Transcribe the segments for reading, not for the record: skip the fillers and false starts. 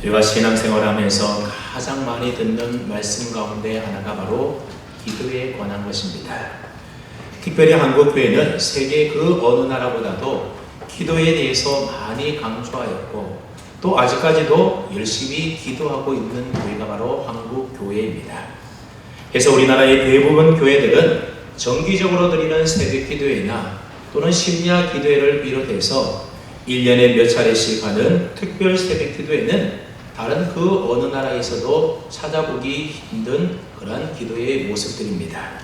우리가 신앙생활을 하면서 가장 많이 듣는 말씀 가운데 하나가 바로 기도에 관한 것입니다. 특별히 한국 교회는 세계 그 어느 나라보다도 기도에 대해서 많이 강조하였고 또 아직까지도 열심히 기도하고 있는 교회가 바로 한국 교회입니다. 그래서 우리나라의 대부분 교회들은 정기적으로 드리는 새벽 기도회나 또는 심야 기도회를 비롯해서 1년에 몇 차례씩 하는 특별 새벽 기도회는 다른 그 어느 나라에서도 찾아보기 힘든 그런 기도의 모습들입니다.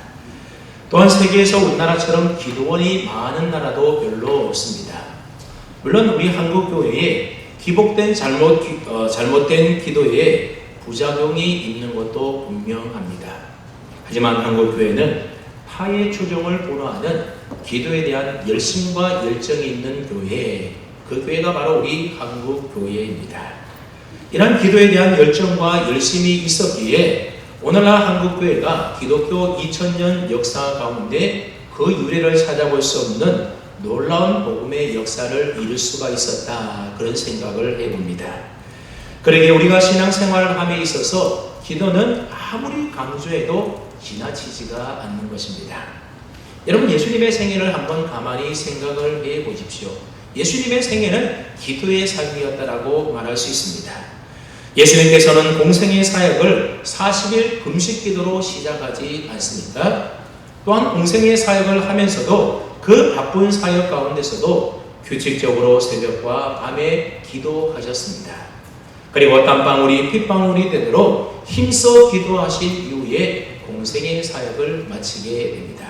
또한 세계에서 우리나라처럼 기도원이 많은 나라도 별로 없습니다. 물론 우리 한국 교회에 기복된 잘못된 기도에 부작용이 있는 것도 분명합니다. 하지만 한국 교회는 타의 추종을 불허하는 기도에 대한 열심과 열정이 있는 교회, 그 교회가 바로 우리 한국 교회입니다. 이러한 기도에 대한 열정과 열심이 있었기에 오늘날 한국교회가 기독교 2000년 역사 가운데 그 유래를 찾아볼 수 없는 놀라운 복음의 역사를 이룰 수가 있었다, 그런 생각을 해봅니다. 그러기에 우리가 신앙생활을 함에 있어서 기도는 아무리 강조해도 지나치지가 않는 것입니다. 여러분, 예수님의 생애를 한번 가만히 생각을 해보십시오. 예수님의 생애는 기도의 삶이었다라고 말할 수 있습니다. 예수님께서는 공생의 사역을 40일 금식 기도로 시작하지 않습니까? 또한 공생의 사역을 하면서도 그 바쁜 사역 가운데서도 규칙적으로 새벽과 밤에 기도하셨습니다. 그리고 땀방울이 핏방울이 되도록 힘써 기도하신 이후에 공생의 사역을 마치게 됩니다.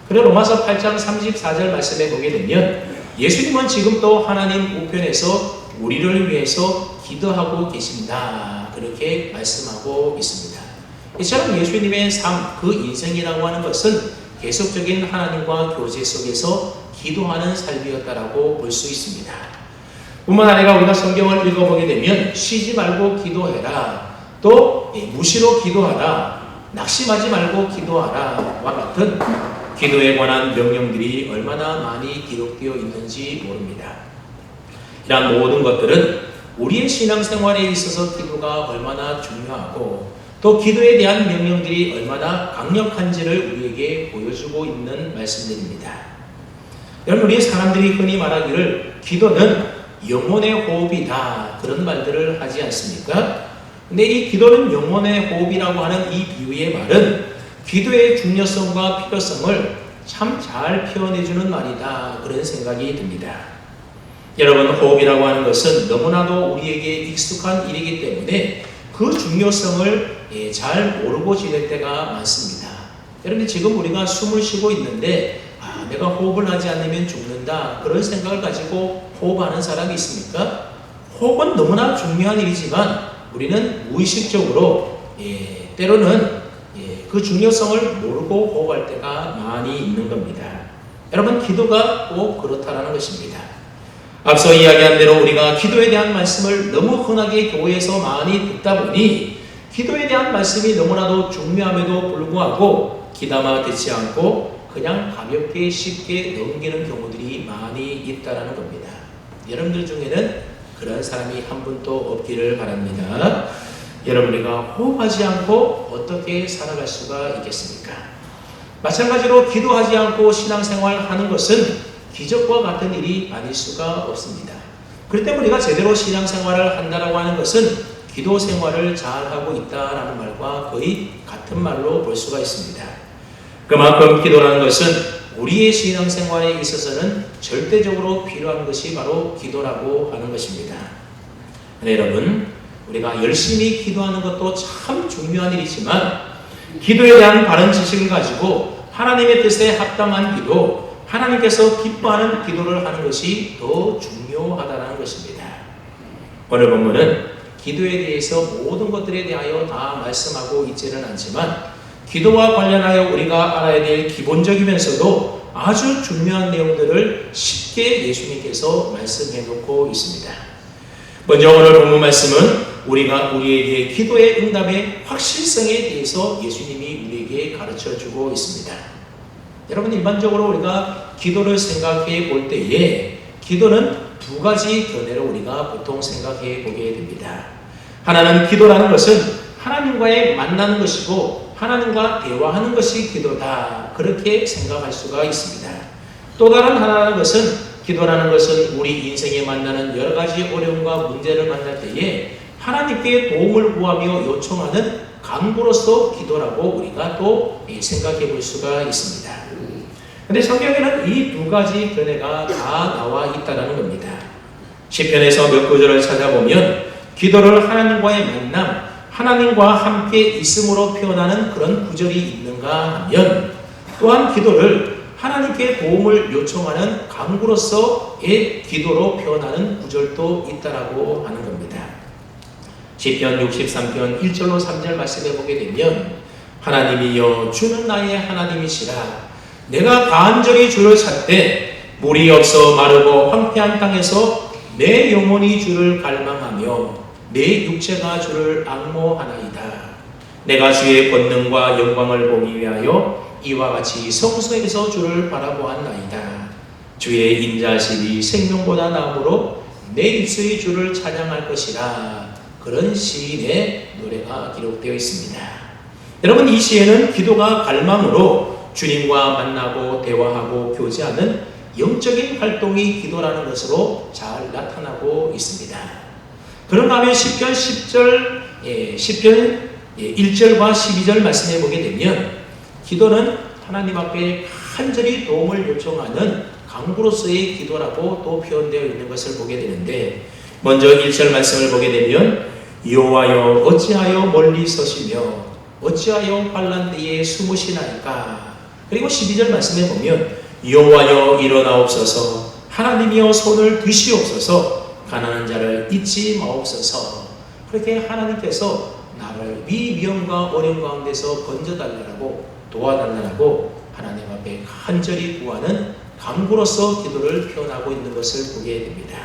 그리고 로마서 8장 34절 말씀에 보게 되면 예수님은 지금도 하나님 우편에서 우리를 위해서 기도하고 계신다, 그렇게 말씀하고 있습니다. 이처럼 예수님의 삶, 그 인생이라고 하는 것은 계속적인 하나님과 교제 속에서 기도하는 삶이었다라고 볼 수 있습니다. 뿐만 아니라 우리가 성경을 읽어보게 되면 쉬지 말고 기도해라, 또 무시로 기도하라, 낙심하지 말고 기도하라 와 같은 기도에 관한 명령들이 얼마나 많이 기록되어 있는지 모릅니다. 이러한 모든 것들은 우리의 신앙생활에 있어서 기도가 얼마나 중요하고 또 기도에 대한 명령들이 얼마나 강력한지를 우리에게 보여주고 있는 말씀들입니다. 여러분, 우리 사람들이 흔히 말하기를 기도는 영혼의 호흡이다, 그런 말들을 하지 않습니까? 근데 이 기도는 영혼의 호흡이라고 하는 이 비유의 말은 기도의 중요성과 필요성을 참 잘 표현해주는 말이다, 그런 생각이 듭니다. 여러분, 호흡이라고 하는 것은 너무나도 우리에게 익숙한 일이기 때문에 그 중요성을 잘 모르고 지낼 때가 많습니다. 여러분, 지금 우리가 숨을 쉬고 있는데 내가 호흡을 하지 않으면 죽는다, 그런 생각을 가지고 호흡하는 사람이 있습니까? 호흡은 너무나 중요한 일이지만 우리는 무의식적으로 때로는 그 중요성을 모르고 호흡할 때가 많이 있는 겁니다. 여러분, 기도가 꼭 그렇다는 것입니다. 앞서 이야기한 대로 우리가 기도에 대한 말씀을 너무 흔하게 교회에서 많이 듣다 보니 기도에 대한 말씀이 너무나도 중요함에도 불구하고 귀담아 듣지 않고 그냥 가볍게 쉽게 넘기는 경우들이 많이 있다는 겁니다. 여러분들 중에는 그런 사람이 한 분도 없기를 바랍니다. 여러분, 우리가 호흡하지 않고 어떻게 살아갈 수가 있겠습니까? 마찬가지로 기도하지 않고 신앙생활 하는 것은 기적과 같은 일이 아닐 수가 없습니다. 그렇기 때문에 우리가 제대로 신앙생활을 한다라고 하는 것은 기도 생활을 잘하고 있다라는 말과 거의 같은 말로 볼 수가 있습니다. 그만큼 기도라는 것은 우리의 신앙생활에 있어서는 절대적으로 필요한 것이 바로 기도라고 하는 것입니다. 네, 여러분, 우리가 열심히 기도하는 것도 참 중요한 일이지만 기도에 대한 바른 지식을 가지고 하나님의 뜻에 합당한 기도, 하나님께서 기뻐하는 기도를 하는 것이 더 중요하다는 것입니다. 오늘 본문은 기도에 대해서 모든 것들에 대하여 다 말씀하고 있지는 않지만 기도와 관련하여 우리가 알아야 될 기본적이면서도 아주 중요한 내용들을 쉽게 예수님께서 말씀해 놓고 있습니다. 먼저 오늘 본문 말씀은 우리에게 기도의 응답의 확실성에 대해서 예수님이 우리에게 가르쳐 주고 있습니다. 여러분, 일반적으로 우리가 기도를 생각해 볼 때에 기도는 두 가지 견해로 우리가 보통 생각해 보게 됩니다. 하나는 기도라는 것은 하나님과의 만나는 것이고 하나님과 대화하는 것이 기도다. 그렇게 생각할 수가 있습니다. 또 다른 하나라는 것은 기도라는 것은 우리 인생에 만나는 여러 가지 어려움과 문제를 만날 때에 하나님께 도움을 구하며 요청하는 간구로서 기도라고 우리가 또 생각해 볼 수가 있습니다. 그런데 성경에는 이 두 가지 견해가 다 나와 있다는 겁니다. 시편에서 몇 구절을 찾아보면 기도를 하나님과의 만남, 하나님과 함께 있음으로 표현하는 그런 구절이 있는가 하면 또한 기도를 하나님께 도움을 요청하는 간구로서의 기도로 표현하는 구절도 있다라고 하는 겁니다. 시편 63편 1절로 3절 말씀해 보게 되면 하나님이여 주는 나의 하나님이시라 내가 간절히 주를 찾되 물이 없어 마르고 황폐한 땅에서 내 영혼이 주를 갈망하며 내 육체가 주를 앙모하나이다. 내가 주의 권능과 영광을 보기 위하여 이와 같이 성소에서 주를 바라보았나이다. 주의 인자심이 생명보다 나음으로 내 입술이 주를 찬양할 것이라. 그런 시인의 노래가 기록되어 있습니다. 여러분, 이 시에는 기도가 갈망으로 주님과 만나고 대화하고 교제하는 영적인 활동이 기도라는 것으로 잘 나타나고 있습니다. 그런가 하면 시편 1절과 12절 말씀해 보게 되면 기도는 하나님 앞에 간절히 도움을 요청하는 간구로서의 기도라고 또 표현되어 있는 것을 보게 되는데 먼저 1절 말씀을 보게 되면 여호와여 어찌하여 멀리 서시며 어찌하여 환난 때에 숨으시나이까. 그리고 12절 말씀에 보면 여호와여 일어나옵소서 하나님이여 손을 드시옵소서 가난한 자를 잊지 마옵소서. 그렇게 하나님께서 나를 위험과 어려움 가운데서 건져달라고 도와달라고 하나님 앞에 간절히 구하는 간구로서 기도를 표현하고 있는 것을 보게 됩니다.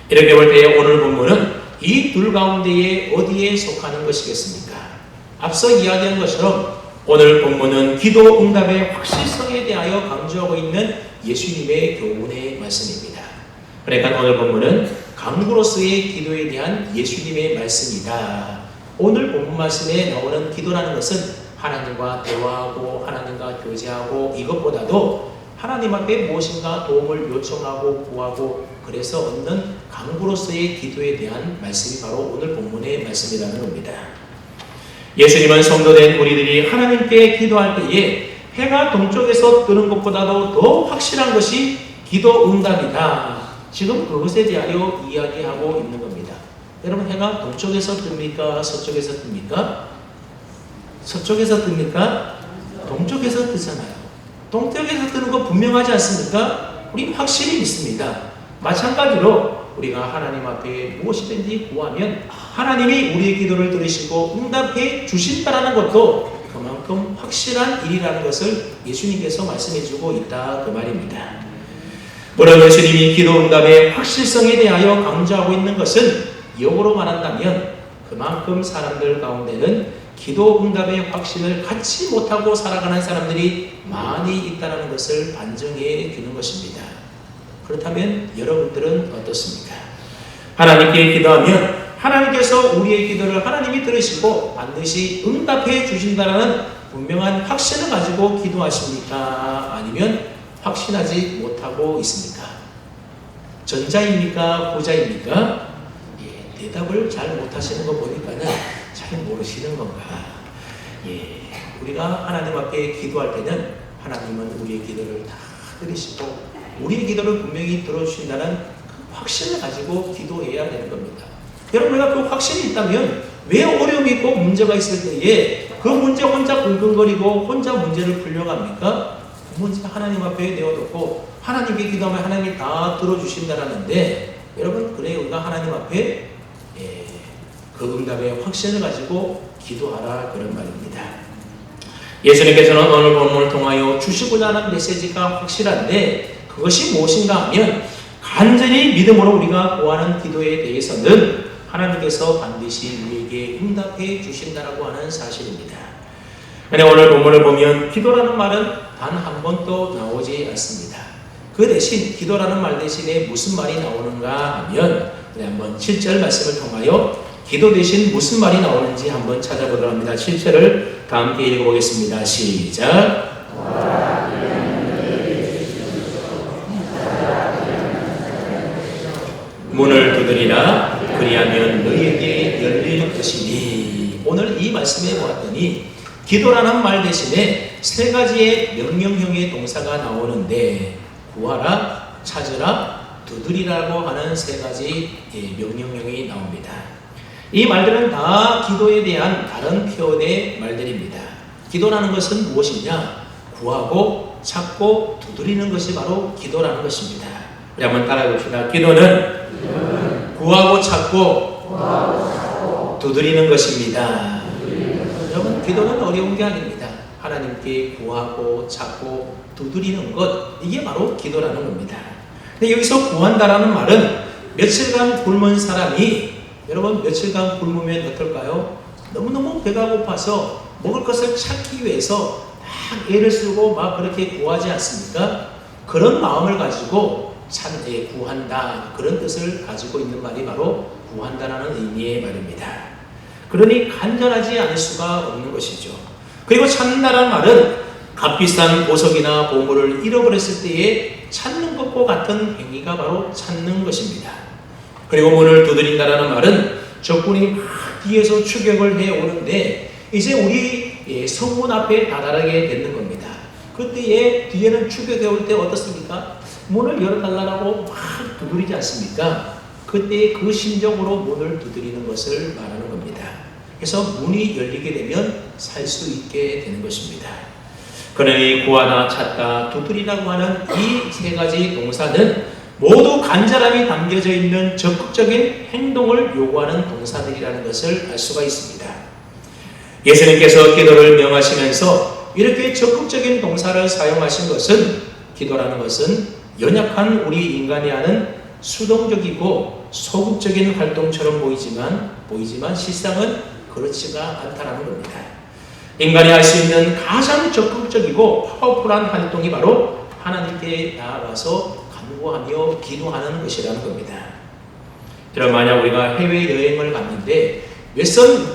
이렇게 볼 때 오늘 본문은 이 둘 가운데에 어디에 속하는 것이겠습니까? 앞서 이야기한 것처럼 오늘 본문은 기도 응답의 확실성에 대하여 강조하고 있는 예수님의 교훈의 말씀입니다. 그러니까 오늘 본문은 간구로서의 기도에 대한 예수님의 말씀이다. 오늘 본문 말씀에 나오는 기도라는 것은 하나님과 대화하고 하나님과 교제하고 이것보다도 하나님 앞에 무엇인가 도움을 요청하고 구하고 그래서 얻는 간구로서의 기도에 대한 말씀이 바로 오늘 본문의 말씀이라는 겁니다. 예수님은 성도된 우리들이 하나님께 기도할 때에 해가 동쪽에서 뜨는 것보다도 더 확실한 것이 기도 응답이다. 지금 그것에 대하여 이야기하고 있는 겁니다. 여러분, 해가 동쪽에서 뜹니까? 서쪽에서 뜹니까? 서쪽에서 뜹니까? 동쪽에서 뜨잖아요. 동쪽에서 뜨는 거 분명하지 않습니까? 우리 확실히 믿습니다. 마찬가지로 우리가 하나님 앞에 무엇이든지 구하면 하나님이 우리의 기도를 들으시고 응답해 주신다는 것도 그만큼 확실한 일이라는 것을 예수님께서 말씀해주고 있다 그 말입니다. 물론 예수님이 기도 응답의 확실성에 대하여 강조하고 있는 것은 역으로 말한다면 그만큼 사람들 가운데는 기도 응답의 확신을 갖지 못하고 살아가는 사람들이 많이 있다는 것을 반증해 주는 것입니다. 그렇다면 여러분들은 어떻습니까? 하나님께 기도하면 하나님께서 우리의 기도를 하나님이 들으시고 반드시 응답해 주신다는 분명한 확신을 가지고 기도하십니까? 아니면 확신하지 못하고 있습니까? 전자입니까? 후자입니까? 대답을 잘 못하시는 거 보니까는 잘 모르시는 건가? 우리가 하나님 앞에 기도할 때는 하나님은 우리의 기도를 다 들으시고 우리의 기도를 분명히 들어주신다는 그 확신을 가지고 기도해야 되는 겁니다. 여러분, 우리가 그 확신이 있다면 왜 어려움이 있고 문제가 있을 때에 그 문제 혼자 끙끙거리고 혼자 문제를 풀려갑니까? 그 문제 하나님 앞에 내어놓고 하나님께 기도하면 하나님이 다 들어주신다는데 여러분, 그래 우리가 하나님 앞에 그 응답의 확신을 가지고 기도하라 그런 말입니다. 예수님께서는 오늘 본문을 통하여 주시고자 하는 메시지가 확실한데 그것이 무엇인가 하면 간절히 믿음으로 우리가 구하는 기도에 대해서는 하나님께서 반드시 우리에게 응답해 주신다라고 하는 사실입니다. 그런데 오늘 본문을 보면 기도라는 말은 단 한 번도 나오지 않습니다. 그 대신 기도라는 말 대신에 무슨 말이 나오는가 하면 한번 7절 말씀을 통하여 기도 대신 무슨 말이 나오는지 한번 찾아보도록 합니다. 7절을 다 함께 읽어보겠습니다. 시작. 문을 두드리라. 그리하면 너희에게 열릴 것이니. 오늘 이 말씀에 보았더니 기도라는 말 대신에 세 가지의 명령형의 동사가 나오는데 구하라, 찾으라, 두드리라고 하는 세 가지 명령형이 나옵니다. 이 말들은 다 기도에 대한 다른 표현의 말들입니다. 기도라는 것은 무엇이냐? 구하고 찾고 두드리는 것이 바로 기도라는 것입니다. 우리 한번 따라해 봅시다. 기도는 구하고 찾고 두드리는 것입니다. 여러분, 기도는 어려운 게 아닙니다. 하나님께 구하고 찾고 두드리는 것, 이게 바로 기도라는 겁니다. 근데 여기서 구한다라는 말은 며칠간 굶은 사람이, 여러분 며칠간 굶으면 어떨까요? 너무너무 배가 고파서 먹을 것을 찾기 위해서 막 애를 쓰고 막 그렇게 구하지 않습니까? 그런 마음을 가지고 구한다, 그런 뜻을 가지고 있는 말이 바로 구한다라는 의미의 말입니다. 그러니 간절하지 않을 수가 없는 것이죠. 그리고 찾는다라는 말은 값비싼 보석이나 보물을 잃어버렸을 때에 찾는 것과 같은 행위가 바로 찾는 것입니다. 그리고 문을 두드린다라는 말은 적군이 막 뒤에서 추격을 해오는데 이제 우리 성문 앞에 다다르게 되는 겁니다. 그때에 뒤에는 추격해 올 때 어떻습니까? 문을 열어달라고 막 두드리지 않습니까? 그때 그 심정으로 문을 두드리는 것을 말하는 겁니다. 그래서 문이 열리게 되면 살 수 있게 되는 것입니다. 그러니 구하다, 찾다, 두드리라고 하는 이 세 가지 동사는 모두 간절함이 담겨져 있는 적극적인 행동을 요구하는 동사들이라는 것을 알 수가 있습니다. 예수님께서 기도를 명하시면서 이렇게 적극적인 동사를 사용하신 것은, 기도라는 것은 연약한 우리 인간이 하는 수동적이고 소극적인 활동처럼 보이지만 실상은 그렇지가 않다는 겁니다. 인간이 할 수 있는 가장 적극적이고 파워풀한 활동이 바로 하나님께 나아가서 간구하며 기도하는 것이라는 겁니다. 여러분, 만약 우리가 해외여행을 갔는데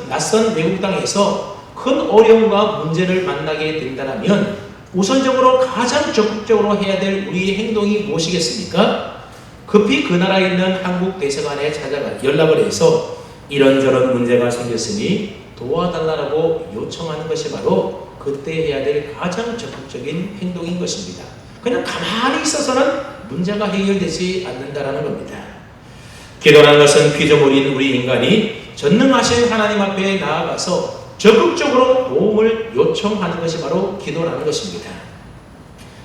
낯선 외국 땅에서 큰 어려움과 문제를 만나게 된다면 우선적으로 가장 적극적으로 해야 될 우리의 행동이 무엇이겠습니까? 급히 그 나라에 있는 한국 대사관에 찾아가 연락을 해서 이런저런 문제가 생겼으니 도와달라고 요청하는 것이 바로 그때 해야 될 가장 적극적인 행동인 것입니다. 그냥 가만히 있어서는 문제가 해결되지 않는다는 겁니다. 기도라는 것은 피조물인 우리 인간이 전능하신 하나님 앞에 나아가서 적극적으로 도움을 요청하는 것이 바로 기도라는 것입니다.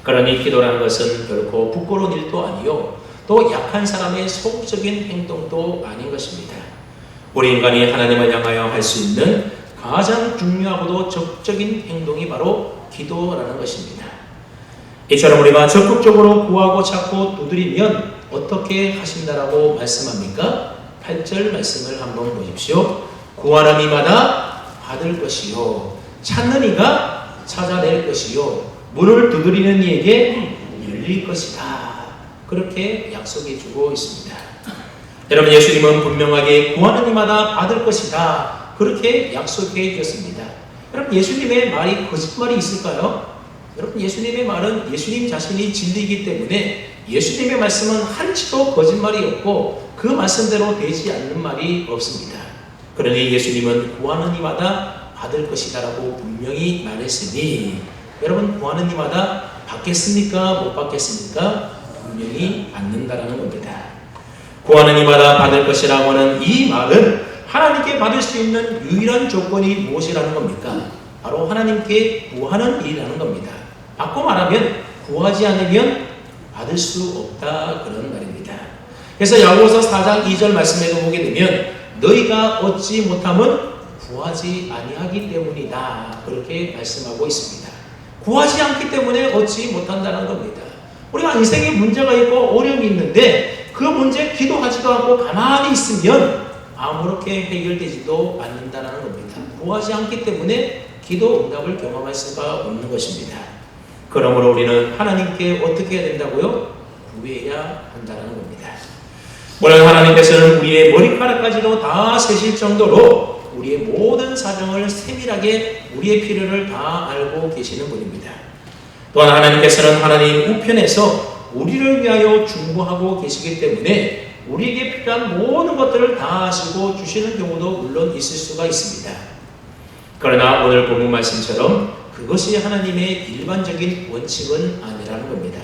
그러니 기도라는 것은 결코 부끄러운 일도 아니요, 또 약한 사람의 소극적인 행동도 아닌 것입니다. 우리 인간이 하나님을 향하여 할 수 있는 가장 중요하고도 적극적인 행동이 바로 기도라는 것입니다. 이처럼 우리가 적극적으로 구하고 찾고 두드리면 어떻게 하신다라고 말씀합니까? 8절 말씀을 한번 보십시오. 구하는 이마다 받을 것이요, 찾는 이가 찾아낼 것이요, 문을 두드리는 이에게 열릴 것이다. 그렇게 약속해 주고 있습니다. 여러분, 예수님은 분명하게 구하는 이마다 받을 것이다, 그렇게 약속해 주셨습니다. 여러분, 예수님의 말이 거짓말이 있을까요? 여러분, 예수님의 말은 예수님 자신이 진리이기 때문에 예수님의 말씀은 한치도 거짓말이 없고 그 말씀대로 되지 않는 말이 없습니다. 그러니 예수님은 구하는 이마다 받을 것이다 라고 분명히 말했으니, 여러분, 구하는 이마다 받겠습니까? 못 받겠습니까? 분명히 받는다라는 겁니다. 구하는 이마다 받을 것이라고 하는 이 말은 하나님께 받을 수 있는 유일한 조건이 무엇이라는 겁니까? 바로 하나님께 구하는 일이라는 겁니다. 바꿔 말하면 구하지 않으면 받을 수 없다, 그런 말입니다. 그래서 야고보서 4장 2절 말씀에도 보게 되면 너희가 얻지 못함은 구하지 아니하기 때문이다, 그렇게 말씀하고 있습니다. 구하지 않기 때문에 얻지 못한다는 겁니다. 우리가 인생에 문제가 있고 어려움이 있는데 그 문제 기도하지도 않고 가만히 있으면 아무렇게 해결되지도 않는다는 겁니다. 구하지 않기 때문에 기도 응답을 경험할 수가 없는 것입니다. 그러므로 우리는 하나님께 어떻게 해야 된다고요? 구해야 한다는 겁니다. 오늘 하나님께서는 우리의 머리카락까지도 다 세실 정도로 우리의 모든 사정을 세밀하게 우리의 필요를 다 알고 계시는 분입니다. 또한 하나님께서는 하나님 우편에서 우리를 위하여 중보하고 계시기 때문에 우리에게 필요한 모든 것들을 다 아시고 주시는 경우도 물론 있을 수가 있습니다. 그러나 오늘 본문 말씀처럼 그것이 하나님의 일반적인 원칙은 아니라는 겁니다.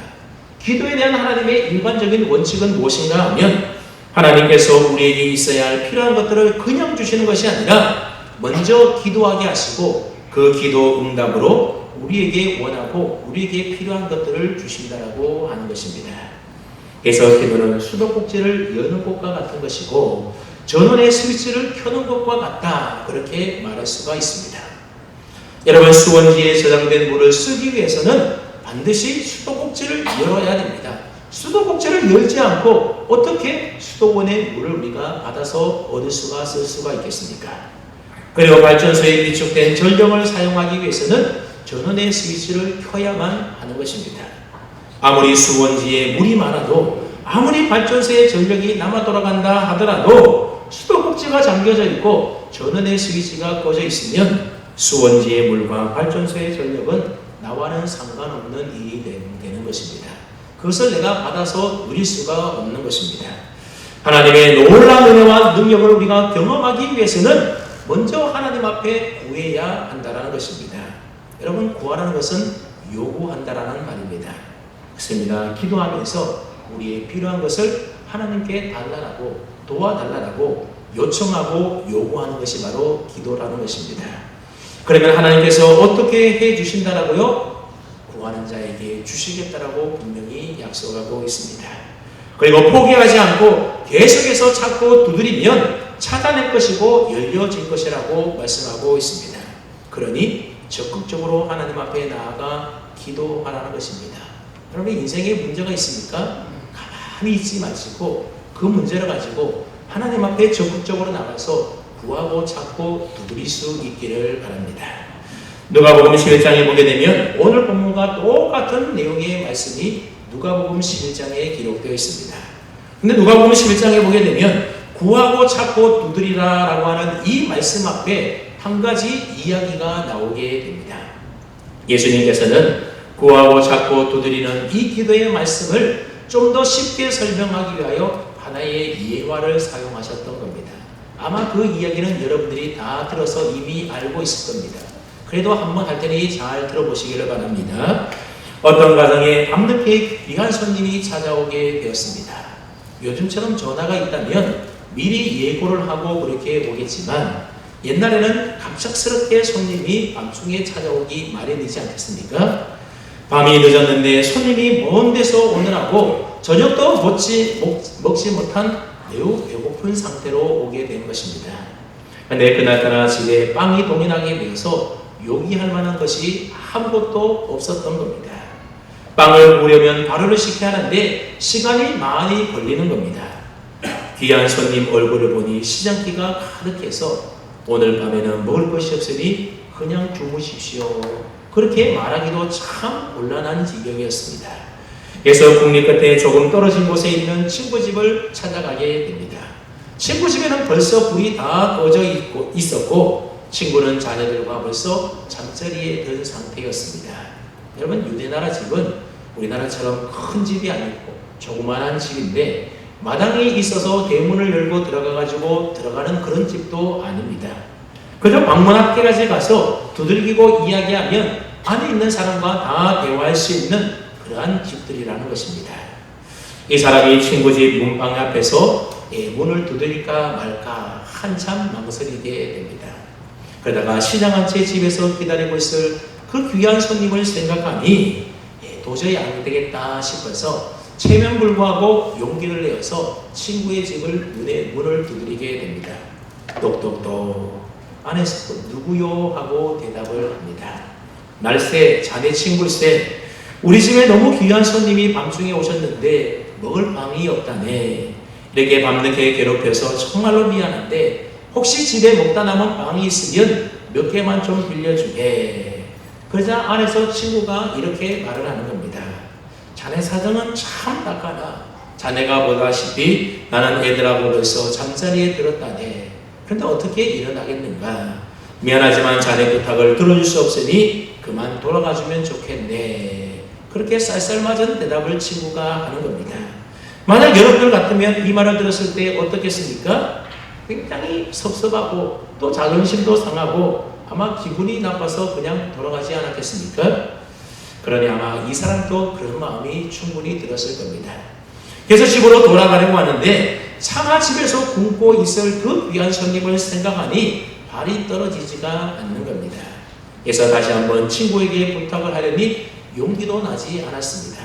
기도에 대한 하나님의 일반적인 원칙은 무엇인가 하면 하나님께서 우리에게 있어야 할 필요한 것들을 그냥 주시는 것이 아니라 먼저 기도하게 하시고 그 기도 응답으로 우리에게 원하고 우리에게 필요한 것들을 주신다라고 하는 것입니다. 그래서 기도는 수도꼭지를 여는 것과 같은 것이고 전원의 스위치를 켜는 것과 같다, 그렇게 말할 수가 있습니다. 여러분, 수원지에 저장된 물을 쓰기 위해서는 반드시 수도꼭지를 열어야 됩니다. 수도꼭지를 열지 않고 어떻게 수도원의 물을 우리가 받아서 얻을 수가, 쓸 수가 있겠습니까? 그리고 발전소에 비축된 전력을 사용하기 위해서는 전원의 스위치를 켜야만 하는 것입니다. 아무리 수원지에 물이 많아도, 아무리 발전소에 전력이 남아 돌아간다 하더라도 수도꼭지가 잠겨져 있고 전원의 스위치가 꺼져 있으면 수원지의 물과 발전소의 전력은 나와는 상관없는 일이 되는 것입니다. 그것을 내가 받아서 누릴 수가 없는 것입니다. 하나님의 놀라운 은혜와 능력을 우리가 경험하기 위해서는 먼저 하나님 앞에 구해야 한다는 것입니다. 여러분, 구하라는 것은 요구한다라는 말입니다. 그렇습니다. 기도하면서 우리의 필요한 것을 하나님께 달라고, 도와달라고 요청하고 요구하는 것이 바로 기도라는 것입니다. 그러면 하나님께서 어떻게 해 주신다라고요? 구하는 자에게 주시겠다라고 분명히 약속하고 있습니다. 그리고 포기하지 않고 계속해서 찾고 두드리면 찾아낼 것이고 열려질 것이라고 말씀하고 있습니다. 그러니 적극적으로 하나님 앞에 나아가 기도하라는 것입니다. 여러분, 인생에 문제가 있습니까? 가만히 있지 마시고 그 문제를 가지고 하나님 앞에 적극적으로 나가서 구하고 찾고 두드릴 수 있기를 바랍니다. 누가복음 11장에 보게 되면 오늘 본문과 똑같은 내용의 말씀이 누가복음 11장에 기록되어 있습니다. 근데 누가복음 11장에 보게 되면 구하고 찾고 두드리라 라고 하는 이 말씀 앞에 한 가지 이야기가 나오게 됩니다. 예수님께서는 구하고 찾고 두드리는 이 기도의 말씀을 좀 더 쉽게 설명하기 위하여 하나의 예화를 사용하셨던 겁니다. 아마 그 이야기는 여러분들이 다 들어서 이미 알고 있을 겁니다. 그래도 한번 할 테니 잘 들어보시기를 바랍니다. 어떤 가정에 밤늦게 귀한 손님이 찾아오게 되었습니다. 요즘처럼 전화가 있다면 미리 예고를 하고 그렇게 오겠지만 옛날에는 갑작스럽게 손님이 밤중에 찾아오기 마련이지 않겠습니까? 밤이 늦었는데 손님이 먼 데서 오느라고 저녁도 먹지 못한 매우 배고픈 상태로 오게 된 것입니다. 그런데 그날따라 집에 빵이 동일하게 되어서 요기할 만한 것이 아무것도 없었던 겁니다. 빵을 구우려면 발효를 시켜야 하는데 시간이 많이 걸리는 겁니다. 귀한 손님 얼굴을 보니 시장기가 가득해서 오늘 밤에는 먹을 것이 없으니 그냥 주무십시오, 그렇게 말하기도 참 곤란한 지경이었습니다. 그래서 국리 끝에 조금 떨어진 곳에 있는 친구 집을 찾아가게 됩니다. 친구 집에는 벌써 불이 다 꺼져 있었고 친구는 자녀들과 벌써 잠자리에 든 상태였습니다. 여러분, 유대나라 집은 우리나라처럼 큰 집이 아니고 조그만한 집인데 마당이 있어서 대문을 열고 들어가가지고 들어가는 그런 집도 아닙니다. 그저 방문 앞에까지 가서 두들기고 이야기하면 안에 있는 사람과 다 대화할 수 있는 그러한 집들이라는 것입니다. 이 사람이 친구 집 문방 앞에서 문을 두드릴까 말까 한참 망설이게 됩니다. 그러다가 시장한 채 집에서 기다리고 있을 그 귀한 손님을 생각하니 도저히 안 되겠다 싶어서 체면불구하고 용기를 내어서 친구의 집을 문을 두드리게 됩니다. 똑똑똑. 안에서 누구요? 하고 대답을 합니다. 날새, 자네 친구일세. 우리 집에 너무 귀한 손님이 밤중에 오셨는데 먹을 빵이 없다네. 이렇게 밤늦게 괴롭혀서 정말로 미안한데 혹시 집에 먹다 남은 빵이 있으면 몇 개만 좀 빌려주게. 그러자 안에서 친구가 이렇게 말을 하는 겁니다. 자네 사정은 참 딱하다. 자네가 보다시피 나는 애들하고 벌써 잠자리에 들었다네. 그런데 어떻게 일어나겠는가? 미안하지만 자네 부탁을 들어줄 수 없으니 그만 돌아가주면 좋겠네. 그렇게 쌀쌀맞은 대답을 친구가 하는 겁니다. 만약 여러분들 같으면 이 말을 들었을 때 어떻겠습니까? 굉장히 섭섭하고 또 자존심도 상하고 아마 기분이 나빠서 그냥 돌아가지 않았겠습니까? 그러니 아마 이 사람도 그런 마음이 충분히 들었을 겁니다. 그래서 집으로 돌아가려고 하는데 차마 집에서 굶고 있을 그 귀한 손님을 생각하니 발이 떨어지지가 않는 겁니다. 그래서 다시 한번 친구에게 부탁을 하려니 용기도 나지 않았습니다.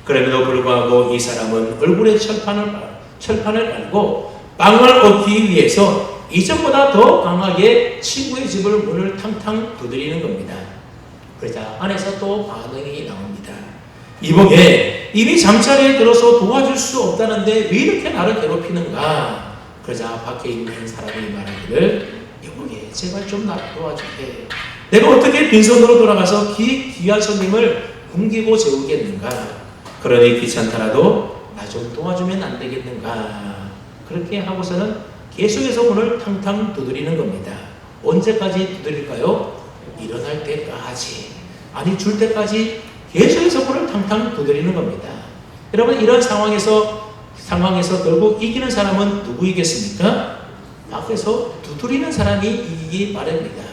그럼에도 불구하고 이 사람은 얼굴에 철판을 깔고 빵을 얻기 위해서 이전보다 더 강하게 친구의 집을 문을 탕탕 두드리는 겁니다. 그러자 안에서 또 반응이 나옵니다. 이보게 이미 잠자리에 들어서 도와줄 수 없다는데 왜 이렇게 나를 괴롭히는가? 그러자 밖에 있는 사람이 말하기를 여보게 제발 좀 나를 도와줄게. 내가 어떻게 빈손으로 돌아가서 귀한 손님을 굶기고 재우겠는가? 그러니 귀찮더라도 나 좀 도와주면 안 되겠는가? 그렇게 하고서는 계속해서 문을 탕탕 두드리는 겁니다. 언제까지 두드릴까요? 일어날 때까지. 아니 줄 때까지 계속해서 문을 탕탕 두드리는 겁니다. 여러분 이런 상황에서 결국 이기는 사람은 누구이겠습니까? 밖에서 두드리는 사람이 이기기 마련입니다.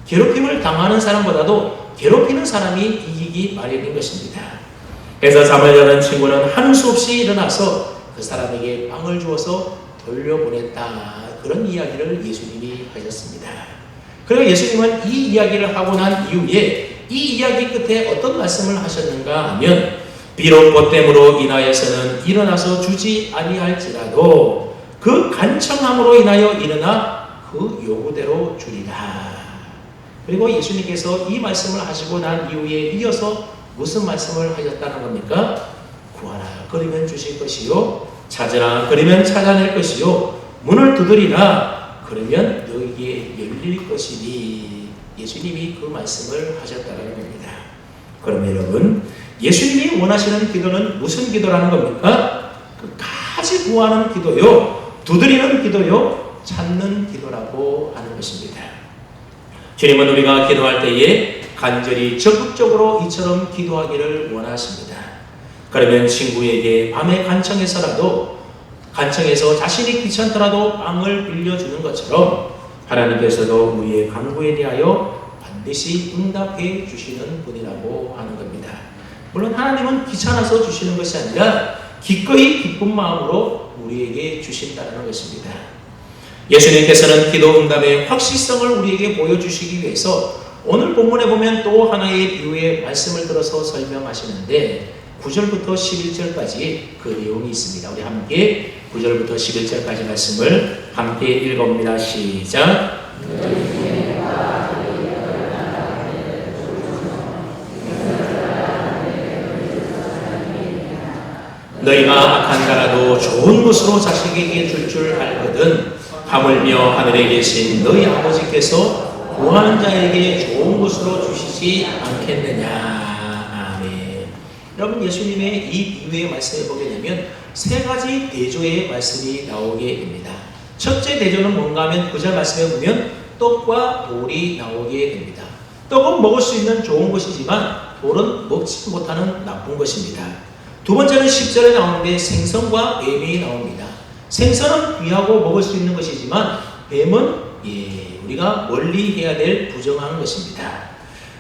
괴롭힘을 당하는 사람보다도 괴롭히는 사람이 이기기 마련인 것입니다. 그래서 잠을 자는 친구는 하는 수 없이 일어나서 그 사람에게 빵을 주어서 돌려보냈다. 그런 이야기를 예수님이 하셨습니다. 그리고 예수님은 이 이야기를 하고 난 이후에 이 이야기 끝에 어떤 말씀을 하셨는가 하면 비록 보탬으로 인하여서는 일어나서 주지 아니할지라도 그 간청함으로 인하여 일어나 그 요구대로 주리라. 그리고 예수님께서 이 말씀을 하시고 난 이후에 이어서 무슨 말씀을 하셨다는 겁니까? 구하라 그러면 주실 것이요 찾으라 그러면 찾아낼 것이요 문을 두드리라 그러면 너희에게 열릴 것이니. 예수님이 그 말씀을 하셨다는 겁니다. 그럼 여러분 예수님이 원하시는 기도는 무슨 기도라는 겁니까? 끝까지 구하는 기도요 두드리는 기도요 찾는 기도라고 하는 것입니다. 주님은 우리가 기도할 때에 간절히 적극적으로 이처럼 기도하기를 원하십니다. 그러면 친구에게 밤에 간청해서 자신이 귀찮더라도 빵을 빌려주는 것처럼 하나님께서도 우리의 간구에 대하여 반드시 응답해 주시는 분이라고 하는 겁니다. 물론 하나님은 귀찮아서 주시는 것이 아니라 기꺼이 기쁜 마음으로 우리에게 주신다는 것입니다. 예수님께서는 기도 응답의 확실성을 우리에게 보여주시기 위해서 오늘 본문에 보면 또 하나의 비유의 말씀을 들어서 설명하시는데 9절부터 11절까지 그 내용이 있습니다. 우리 함께 9절부터 11절까지 말씀을 함께 읽어봅니다. 시작. 너희가 악한 자라도 좋은 것으로 자식에게 줄 알거든 하물며 하늘에 계신 너희 아버지께서 구하는 자에게 좋은 것으로 주시지 않겠느냐. 아멘. 여러분 예수님의 이 비유의 말씀을 보게 되면 세 가지 대조의 말씀이 나오게 됩니다. 첫째 대조는 뭔가 하면 9절 말씀에 보면 떡과 돌이 나오게 됩니다. 떡은 먹을 수 있는 좋은 것이지만 돌은 먹지 못하는 나쁜 것입니다. 두 번째는 10절에 나오는데 생선과 뱀이 나옵니다. 생선은 귀하고 먹을 수 있는 것이지만 뱀은 우리가 멀리 해야 될 부정한 것입니다.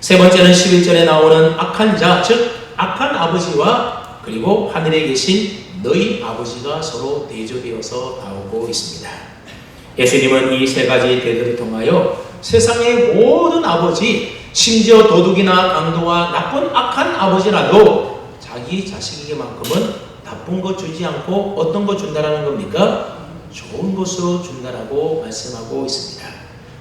세 번째는 11절에 나오는 악한 자, 즉 악한 아버지와 그리고 하늘에 계신 너희 아버지가 서로 대조되어서 나오고 있습니다. 예수님은 이 세 가지 대조를 통하여 세상의 모든 아버지, 심지어 도둑이나 강도와 나쁜 악한 아버지라도 자기 자식에게만큼은 나쁜 것 주지 않고 어떤 것 준다라는 겁니까? 좋은 것으로 준다라고 말씀하고 있습니다.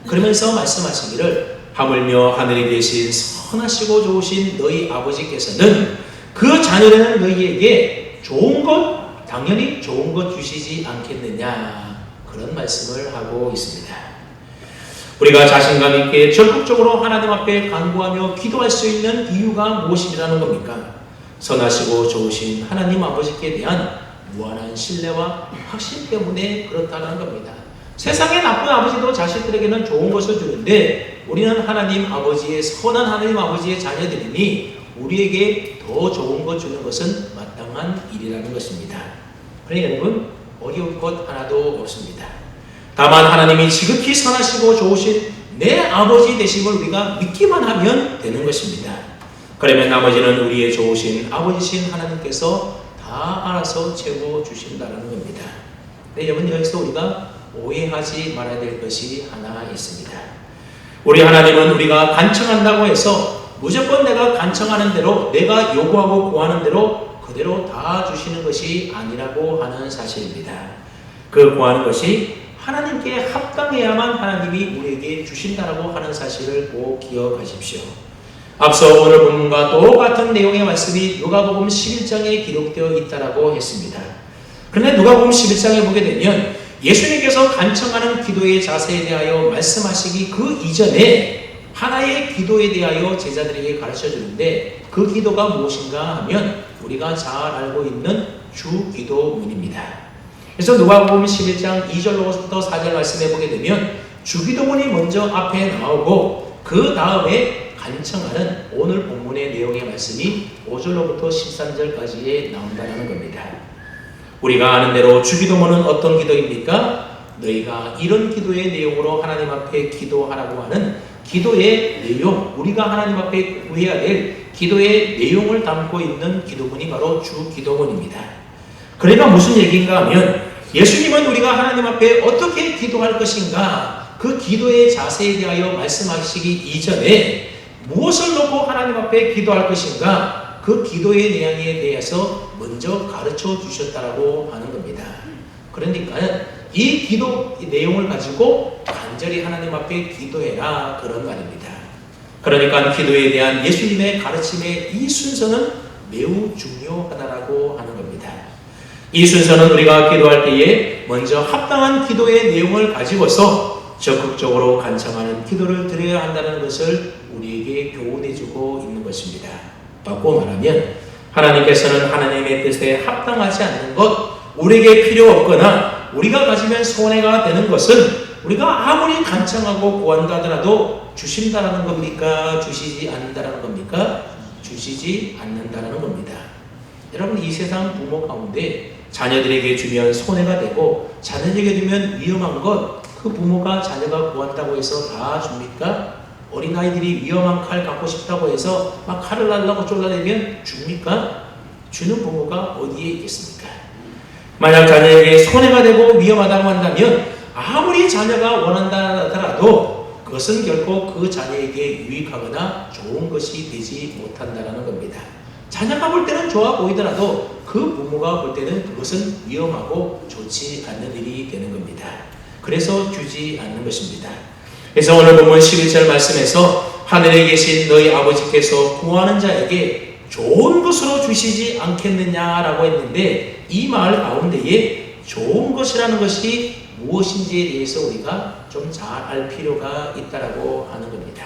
그러면서 말씀하시기를 하물며 하늘에 계신 선하시고 좋으신 너희 아버지께서는 그 자녀되는 너희에게 좋은 것, 당연히 좋은 것 주시지 않겠느냐, 그런 말씀을 하고 있습니다. 우리가 자신감 있게 적극적으로 하나님 앞에 간구하며 기도할 수 있는 이유가 무엇이라는 겁니까? 선하시고 좋으신 하나님 아버지께 대한 무한한 신뢰와 확신 때문에 그렇다는 겁니다. 세상의 나쁜 아버지도 자식들에게는 좋은 것을 주는데 우리는 하나님 아버지의 선한 하나님 아버지의 자녀들이니 우리에게 더 좋은 것 주는 것은 마땅한 일이라는 것입니다. 그러니 여러분 어려울 것 하나도 없습니다. 다만 하나님이 지극히 선하시고 좋으신 내 아버지 되심을 우리가 믿기만 하면 되는 것입니다. 그러면 나머지는 우리의 좋으신 아버지신 하나님께서 다 알아서 채워주신다는 겁니다. 네, 여러분 여기서 우리가 오해하지 말아야 될 것이 하나 있습니다. 우리 하나님은 우리가 간청한다고 해서 무조건 내가 간청하는 대로 내가 요구하고 구하는 대로 그대로 다 주시는 것이 아니라고 하는 사실입니다. 그 구하는 것이 하나님께 합당해야만 하나님이 우리에게 주신다라고 하는 사실을 꼭 기억하십시오. 앞서 오늘 본문과 똑같은 내용의 말씀이 누가복음 11장에 기록되어 있다라고 했습니다. 그런데 누가복음 11장에 보게 되면 예수님께서 간청하는 기도의 자세에 대하여 말씀하시기 그 이전에 하나의 기도에 대하여 제자들에게 가르쳐 주는데 그 기도가 무엇인가 하면 우리가 잘 알고 있는 주기도문입니다. 그래서 누가복음 11장 2절로부터 4절 말씀해 보게 되면 주기도문이 먼저 앞에 나오고 그 다음에 간청하는 오늘 본문의 내용의 말씀이 5절로부터 13절까지에 나온다는 겁니다. 우리가 아는 대로 주기도문은 어떤 기도입니까? 너희가 이런 기도의 내용으로 하나님 앞에 기도하라고 하는 기도의 내용, 우리가 하나님 앞에 구해야 될 기도의 내용을 담고 있는 기도문이 바로 주기도문입니다. 그러니까 무슨 얘기인가 하면 예수님은 우리가 하나님 앞에 어떻게 기도할 것인가 그 기도의 자세에 대하여 말씀하시기 이전에 무엇을 놓고 하나님 앞에 기도할 것인가 그 기도의 내용에 대해서 먼저 가르쳐 주셨다라고 하는 겁니다. 그러니까 이 기도 내용을 가지고 간절히 하나님 앞에 기도해라 그런 말입니다. 그러니까 기도에 대한 예수님의 가르침의 이 순서는 매우 중요하다라고 하는 겁니다. 이 순서는 우리가 기도할 때에 먼저 합당한 기도의 내용을 가지고서 적극적으로 간청하는 기도를 드려야 한다는 것을 우리에게 교훈해주고 있는 것입니다. 바꿔 말하면 하나님께서는 하나님의 뜻에 합당하지 않는 것, 우리에게 필요 없거나 우리가 가지면 손해가 되는 것은 우리가 아무리 간청하고 구한다 하더라도 주신다라는 겁니까? 주시지 않는다라는 겁니까? 주시지 않는다라는 겁니다. 여러분 이 세상 부모 가운데 자녀들에게 주면 손해가 되고 자녀에게 주면 위험한 것 그 부모가 자녀가 구한다고 해서 다 줍니까? 어린아이들이 위험한 칼 갖고 싶다고 해서 막 칼을 날라고 쫄라내면 줍니까? 주는 부모가 어디에 있겠습니까? 만약 자녀에게 손해가 되고 위험하다고 한다면 아무리 자녀가 원한다 하더라도 그것은 결코 그 자녀에게 유익하거나 좋은 것이 되지 못한다는 겁니다. 자녀가 볼 때는 좋아 보이더라도 그 부모가 볼 때는 그것은 위험하고 좋지 않는 일이 되는 겁니다. 그래서 주지 않는 것입니다. 그래서 오늘 본문 11절 말씀에서 하늘에 계신 너희 아버지께서 구하는 자에게 좋은 것으로 주시지 않겠느냐라고 했는데 이 말 가운데에 좋은 것이라는 것이 무엇인지에 대해서 우리가 좀 잘 알 필요가 있다라고 하는 겁니다.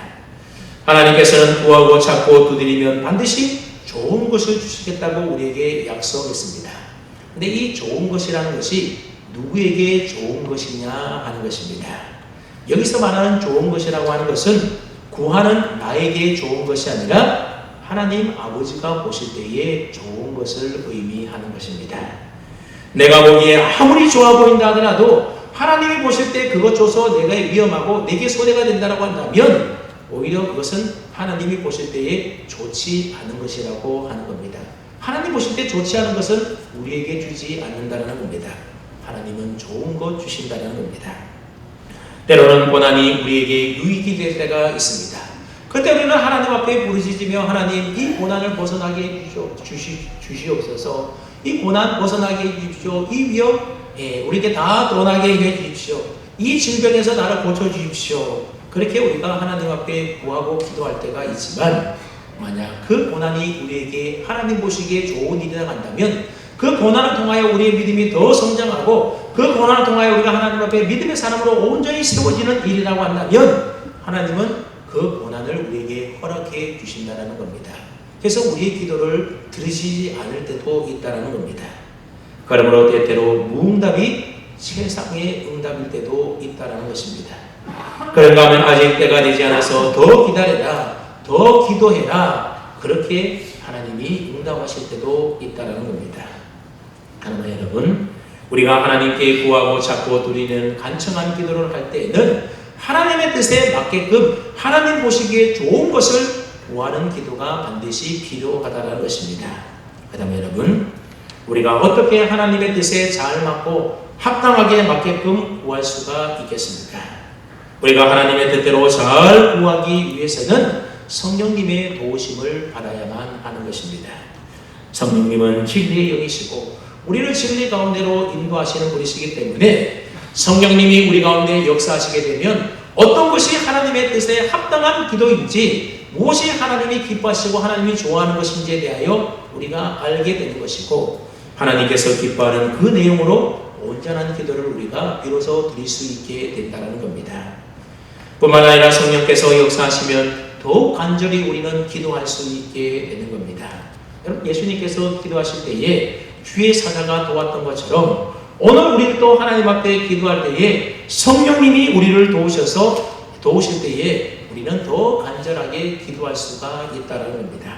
하나님께서는 구하고 찾고 두드리면 반드시 좋은 것을 주시겠다고 우리에게 약속했습니다. 근데 이 좋은 것이라는 것이 누구에게 좋은 것이냐 하는 것입니다. 여기서 말하는 좋은 것이라고 하는 것은 구하는 나에게 좋은 것이 아니라 하나님 아버지가 보실 때에 좋은 것을 의미하는 것입니다. 내가 보기에 아무리 좋아 보인다 하더라도 하나님이 보실 때 그것 줘서 내가 위험하고 내게 손해가 된다고 한다면 오히려 그것은 하나님이 보실 때에 좋지 않은 것이라고 하는 겁니다. 하나님 보실 때 좋지 않은 것은 우리에게 주지 않는다는 겁니다. 하나님은 좋은 것 주신다는 겁니다. 때로는 고난이 우리에게 유익이 될 때가 있습니다. 그때 우리는 하나님 앞에 부르짖으며 하나님 이 고난을 벗어나게 주시옵소서. 이 고난 벗어나게 해주십시오. 이 위험 우리에게 다 떠나게 해주십시오. 이 질병에서 나를 고쳐주십시오. 그렇게 우리가 하나님 앞에 구하고 기도할 때가 있지만 만약 그 고난이 우리에게 하나님 보시기에 좋은 일이라 한다면 그 고난을 통하여 우리의 믿음이 더 성장하고 그 고난을 통하여 우리가 하나님 앞에 믿음의 사람으로 온전히 세워지는 일이라고 한다면 하나님은 그 고난을 우리에게 허락해 주신다는 겁니다. 그래서 우리의 기도를 들으시지 않을 때도 있다는 겁니다. 그러므로 때때로 무응답이 최상의 응답일 때도 있다는 것입니다. 그런가 하면 아직 때가 되지 않아서 더 기다려라, 더 기도해라, 그렇게 하나님이 응답하실 때도 있다는 겁니다. 그러나 여러분, 우리가 하나님께 구하고 찾고 드리는 간청한 기도를 할 때에는 하나님의 뜻에 맞게끔 하나님 보시기에 좋은 것을 구하는 기도가 반드시 필요하다는 것입니다. 그 다음에 여러분, 우리가 어떻게 하나님의 뜻에 잘 맞고 합당하게 맞게끔 구할 수가 있겠습니까? 우리가 하나님의 뜻대로 잘 구하기 위해서는 성령님의 도우심을 받아야만 하는 것입니다. 성령님은 진리의 영이시고 우리를 진리 가운데로 인도하시는 분이시기 때문에 성령님이 우리 가운데 역사하시게 되면 어떤 것이 하나님의 뜻에 합당한 기도인지, 무엇이 하나님이 기뻐하시고 하나님이 좋아하는 것인지에 대하여 우리가 알게 되는 것이고, 하나님께서 기뻐하는 그 내용으로 온전한 기도를 우리가 비로소 드릴 수 있게 된다는 겁니다. 뿐만 아니라 성령께서 역사하시면 더욱 간절히 우리는 기도할 수 있게 되는 겁니다. 여러분, 예수님께서 기도하실 때에 주의 사자가 도왔던 것처럼 오늘 우리를 또 하나님 앞에 기도할 때에 성령님이 우리를 도우실 때에 우리는 더 간절하게 기도할 수가 있다는 겁니다.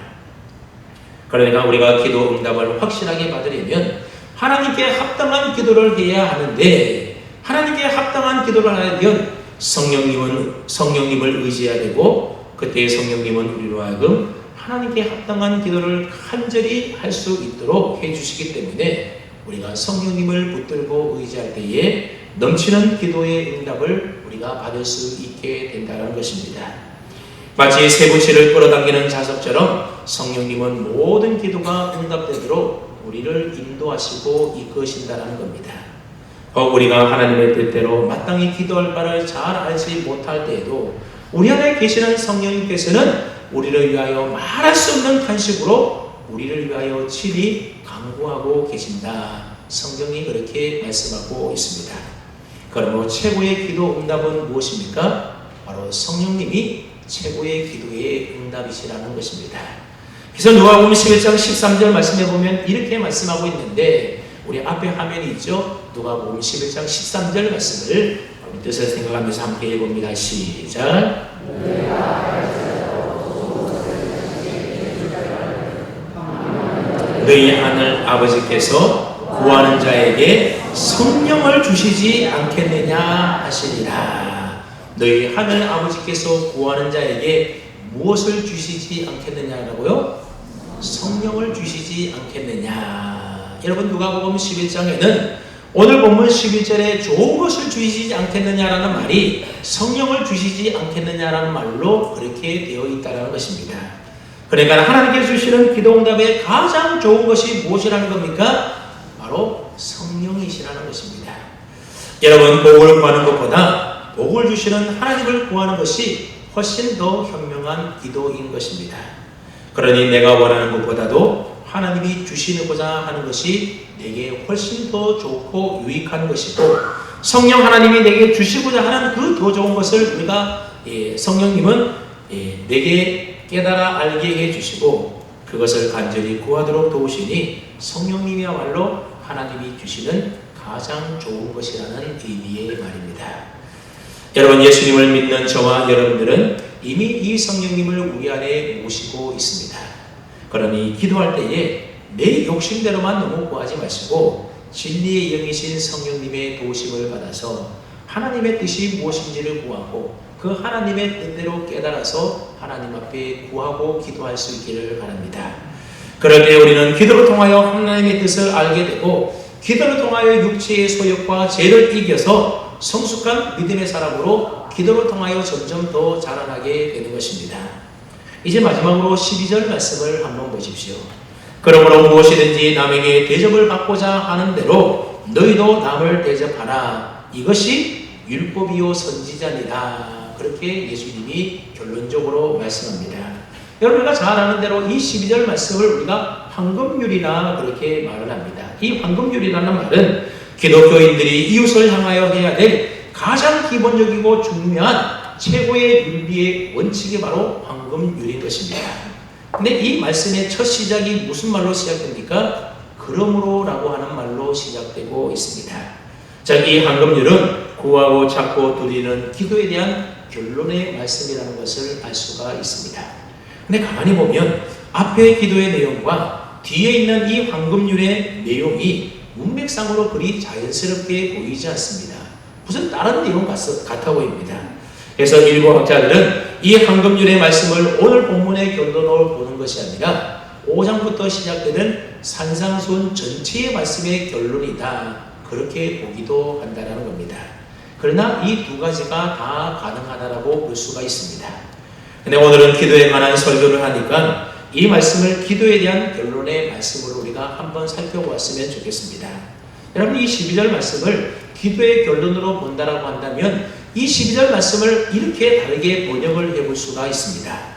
그러니까 우리가 기도 응답을 확실하게 받으려면 하나님께 합당한 기도를 해야 하는데, 하나님께 합당한 기도를 하려면 성령님을 의지해야 되고, 그때 성령님은 우리로 하여금 하나님께 합당한 기도를 간절히 할 수 있도록 해주시기 때문에 우리가 성령님을 붙들고 의지할 때에 넘치는 기도의 응답을 우리가 받을 수 있게 된다는 것입니다. 마치 쇠붙이를 끌어당기는 자석처럼 성령님은 모든 기도가 응답되도록 우리를 인도하시고 이끄신다는 겁니다. 우리가 하나님의 뜻대로 마땅히 기도할 바를 잘 알지 못할 때에도 우리 안에 계시는 성령님께서는 우리를 위하여 말할 수 없는 탄식으로 우리를 위하여 친히 간구하고 계신다. 성경이 그렇게 말씀하고 있습니다. 그러므로 최고의 기도 응답은 무엇입니까? 바로 성령님이 최고의 기도의 응답이시라는 것입니다. 그래서 누가복음 11장 13절 말씀해 보면 이렇게 말씀하고 있는데, 우리 앞에 화면이 있죠? 누가복음 11장 13절 말씀을 우리 뜻을 생각하면서 함께 읽어봅니다. 시작. 너희 하늘 아버지께서 구하는 자에게 성령을 주시지 않겠느냐 하시니라. 너희 하늘 아버지께서 구하는 자에게 무엇을 주시지 않겠느냐라고요? 성령을 주시지 않겠느냐. 여러분, 누가복음 11장에는 오늘 본문 11절에 좋은 것을 주시지 않겠느냐라는 말이 성령을 주시지 않겠느냐라는 말로 그렇게 되어 있다는 것입니다. 그러니까 하나님께 주시는 기도응답의 가장 좋은 것이 무엇이라는 겁니까? 바로 성령이시라는 것입니다. 여러분, 복을 구하는 것보다 복을 주시는 하나님을 구하는 것이 훨씬 더 현명한 기도인 것입니다. 그러니 내가 원하는 것보다도 하나님이 주시고자 하는 것이 내게 훨씬 더 좋고 유익한 것이고, 성령 하나님이 내게 주시고자 하는 그 더 좋은 것을 우리가 성령님은 내게 깨달아 알게 해주시고 그것을 간절히 구하도록 도우시니 성령님이야말로 하나님이 주시는 가장 좋은 것이라는 의미의 말입니다. 여러분, 예수님을 믿는 저와 여러분들은 이미 이 성령님을 우리 안에 모시고 있습니다. 그러니 기도할 때에 내 욕심대로만 너무 구하지 마시고 진리의 영이신 성령님의 도우심을 받아서 하나님의 뜻이 무엇인지를 구하고 그 하나님의 뜻대로 깨달아서 하나님 앞에 구하고 기도할 수 있기를 바랍니다. 그럴 때 우리는 기도를 통하여 하나님의 뜻을 알게 되고, 기도를 통하여 육체의 소욕과 죄를 이겨서 성숙한 믿음의 사람으로 기도를 통하여 점점 더 자라나게 되는 것입니다. 이제 마지막으로 12절 말씀을 한번 보십시오. 그러므로 무엇이든지 남에게 대접을 받고자 하는 대로 너희도 남을 대접하라. 이것이 율법이요 선지자니라. 그렇게 예수님이 결론적으로 말씀합니다. 여러분과 잘 아는 대로 이 12절 말씀을 우리가 황금률이라 그렇게 말을 합니다. 이 황금률이라는 말은 기독교인들이 이웃을 향하여 해야 될 가장 기본적이고 중요한 최고의 윤리의 원칙이 바로 황금률인 것입니다. 근데 이 말씀의 첫 시작이 무슨 말로 시작됩니까? 그러므로라고 하는 말로 기도로 시작되고 있습니다. 자, 이 황금률은 구하고 찾고 누리는 기도에 대한 결론의 말씀이라는 것을 알 수가 있습니다. 근데 가만히 보면 앞의 기도의 내용과 뒤에 있는 이 황금률의 내용이 문맥상으로 그리 자연스럽게 보이지 않습니다. 무슨 다른 내용 같아 보입니다. 그래서 일부 학자들은 이 황금률의 말씀을 오늘 본문의 결론으로 보는 것이 아니라 5장부터 시작되는 산상수훈 전체의 말씀의 결론이다, 그렇게 보기도 한다는 겁니다. 그러나 이 두 가지가 다 가능하다라고 볼 수가 있습니다. 근데 오늘은 기도에 관한 설교를 하니까 이 말씀을 기도에 대한 결론의 말씀으로 우리가 한번 살펴보았으면 좋겠습니다. 여러분, 이 12절 말씀을 기도의 결론으로 본다라고 한다면 이 12절 말씀을 이렇게 다르게 번역을 해볼 수가 있습니다.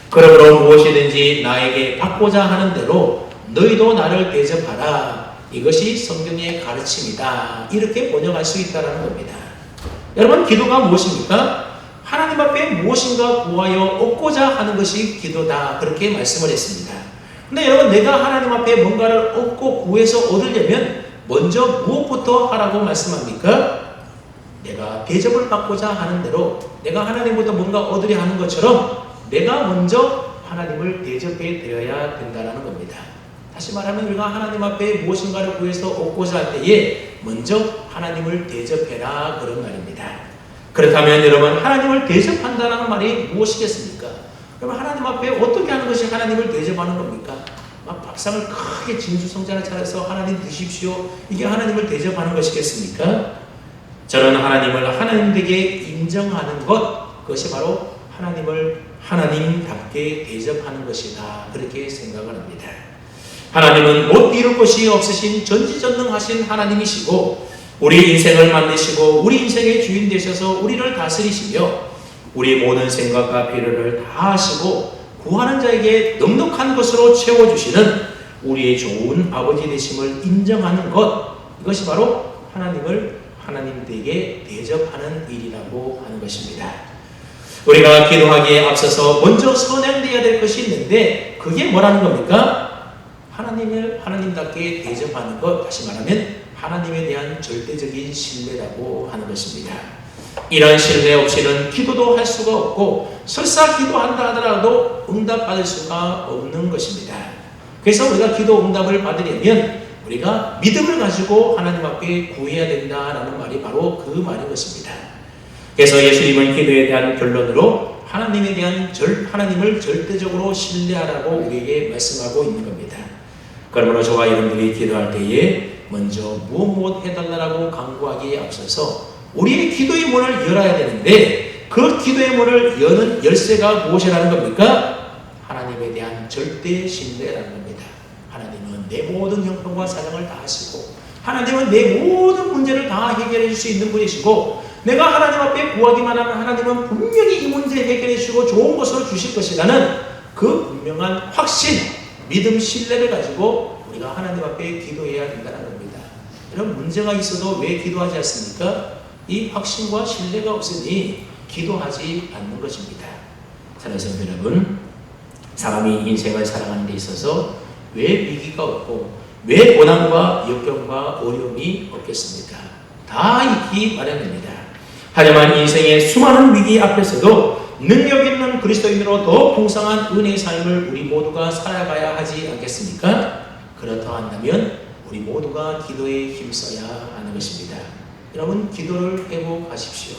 그러므로 무엇이든지 나에게 받고자 하는 대로 너희도 나를 대접하라. 이것이 성경의 가르침이다. 이렇게 번역할 수 있다는 겁니다. 여러분, 기도가 무엇입니까? 하나님 앞에 무엇인가 구하여 얻고자 하는 것이 기도다, 그렇게 말씀을 했습니다. 근데 여러분, 내가 하나님 앞에 뭔가를 얻고 구해서 얻으려면 먼저 무엇부터 하라고 말씀합니까? 내가 대접을 받고자 하는 대로 내가 하나님부터 뭔가 얻으려 하는 것처럼 내가 먼저 하나님을 대접해 드려야 된다는 겁니다. 다시 말하면 우리가 하나님 앞에 무엇인가를 구해서 얻고자 할 때에 먼저 하나님을 대접해라, 그런 말입니다. 그렇다면 여러분, 하나님을 대접한다는 말이 무엇이겠습니까? 그러면 하나님 앞에 어떻게 하는 것이 하나님을 대접하는 겁니까? 막 밥상을 크게 진수성찬을 차려서 하나님 드십시오, 이게 하나님을 대접하는 것이겠습니까? 저는 하나님을 하나님에게 인정하는 것, 그것이 바로 하나님을 하나님답게 대접하는 것이다, 그렇게 생각을 합니다. 하나님은 못 이룰 것이 없으신 전지전능하신 하나님이시고 우리 인생을 만드시고 우리 인생의 주인 되셔서 우리를 다스리시며 우리 모든 생각과 필요를 다 하시고 구하는 자에게 넉넉한 것으로 채워주시는 우리의 좋은 아버지 되심을 인정하는 것, 이것이 바로 하나님을 하나님에게 대접하는 일이라고 하는 것입니다. 우리가 기도하기에 앞서서 먼저 선행되어야 될 것이 있는데 그게 뭐라는 겁니까? 하나님을 하나님답게 대접하는 것, 다시 말하면 하나님에 대한 절대적인 신뢰라고 하는 것입니다. 이런 신뢰 없이는 기도도 할 수가 없고 설사 기도한다 하더라도 응답받을 수가 없는 것입니다. 그래서 우리가 기도 응답을 받으려면 우리가 믿음을 가지고 하나님 앞에 구해야 된다라는 말이 바로 그 말인 것입니다. 그래서 예수님은 기도에 대한 결론으로 하나님을 절대적으로 신뢰하라고 우리에게 말씀하고 있는 겁니다. 그러므로 저와 여러분들이 기도할 때에 먼저 무엇 해달라고 간구하기에 앞서서 우리의 기도의 문을 열어야 되는데 그 기도의 문을 여는 열쇠가 무엇이라는 겁니까? 하나님에 대한 절대 신뢰라는 겁니다. 하나님은 내 모든 형편과 사정을 다 하시고 하나님은 내 모든 문제를 다 해결해 줄 수 있는 분이시고 내가 하나님 앞에 구하기만 하면 하나님은 분명히 이 문제 해결해 주시고 좋은 것으로 주실 것이라는 그 분명한 확신, 믿음, 신뢰를 가지고 우리가 하나님 앞에 기도해야 된다는 겁니다. 이런 문제가 있어도 왜 기도하지 않습니까? 이 확신과 신뢰가 없으니 기도하지 않는 것입니다. 사랑하는 성도 여러분, 사람이 인생을 살아가는 데 있어서 왜 위기가 없고 왜 고난과 역경과 어려움이 없겠습니까? 다 있기 마련입니다. 하지만 인생의 수많은 위기 앞에서도 능력 있는 그리스도인으로 더 풍성한 은혜의 삶을 우리 모두가 살아가야 하지 않겠습니까? 그렇다 한다면 우리 모두가 기도에 힘써야 하는 것입니다. 여러분, 기도를 회복하십시오.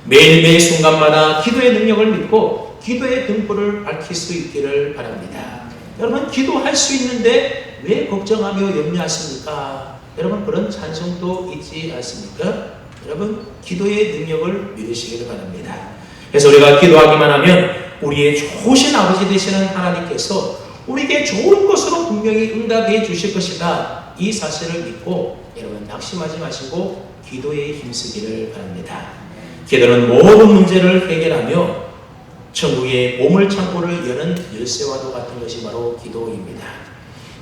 매일매일 순간마다 기도의 능력을 믿고 기도의 등불을 밝힐 수 있기를 바랍니다. 여러분, 기도할 수 있는데 왜 걱정하며 염려하십니까? 여러분, 그런 찬송도 있지 않습니까? 여러분, 기도의 능력을 믿으시기를 바랍니다. 그래서 우리가 기도하기만 하면 우리의 좋으신 아버지 되시는 하나님께서 우리에게 좋은 것으로 분명히 응답해 주실 것이다, 이 사실을 믿고 여러분 낙심하지 마시고 기도에 힘쓰기를 바랍니다. 기도는 모든 문제를 해결하며 천국의 보물창고를 여는 열쇠와도 같은 것이 바로 기도입니다.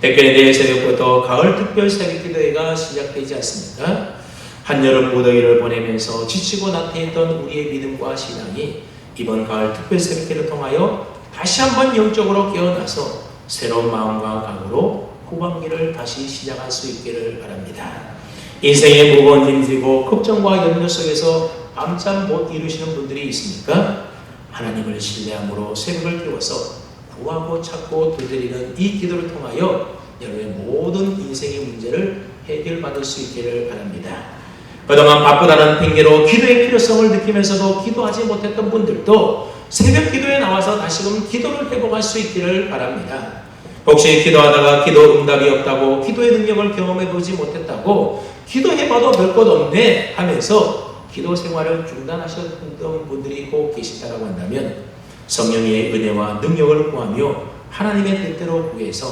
백년의 내일 새벽부터 가을 특별 새벽 기도회가 시작되지 않습니까? 한여름 무더위를 보내면서 지치고 나태했던 우리의 믿음과 신앙이 이번 가을 특별 새벽 기도를 통하여 다시 한번 영적으로 깨어나서 새로운 마음과 각오로 후반기를 다시 시작할 수 있기를 바랍니다. 인생의 무거운 짐 지고 걱정과 염려 속에서 밤잠 못 이루시는 분들이 있습니까? 하나님을 신뢰함으로 새벽을 깨워서 구하고 찾고 두드리는 이 기도를 통하여 여러분의 모든 인생의 문제를 해결받을 수 있기를 바랍니다. 그동안 바쁘다는 핑계로 기도의 필요성을 느끼면서도 기도하지 못했던 분들도 새벽 기도에 나와서 다시금 기도를 회복할 수 있기를 바랍니다. 혹시 기도하다가 기도 응답이 없다고, 기도의 능력을 경험해 보지 못했다고, 기도해봐도 별 것 없네 하면서 기도 생활을 중단하셨던 분들이 꼭 계시다고 한다면 성령의 은혜와 능력을 구하며 하나님의 뜻대로 구해서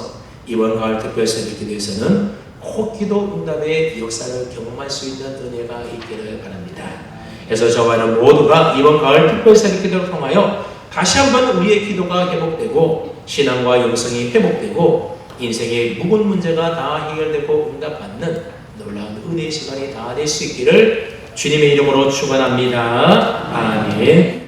이번 가을 특별 새벽 기도에서는 꼭 기도 응답의 역사를 경험할 수 있는 은혜가 있기를 바랍니다. 그래서 저와 여러분 모두가 이번 가을 특별 새벽 기도를 통하여 다시 한번 우리의 기도가 회복되고 신앙과 영성이 회복되고 인생의 묵은 문제가 다 해결되고 응답받는 놀라운 은혜의 시간이 다 될 수 있기를 주님의 이름으로 축원합니다. 아멘.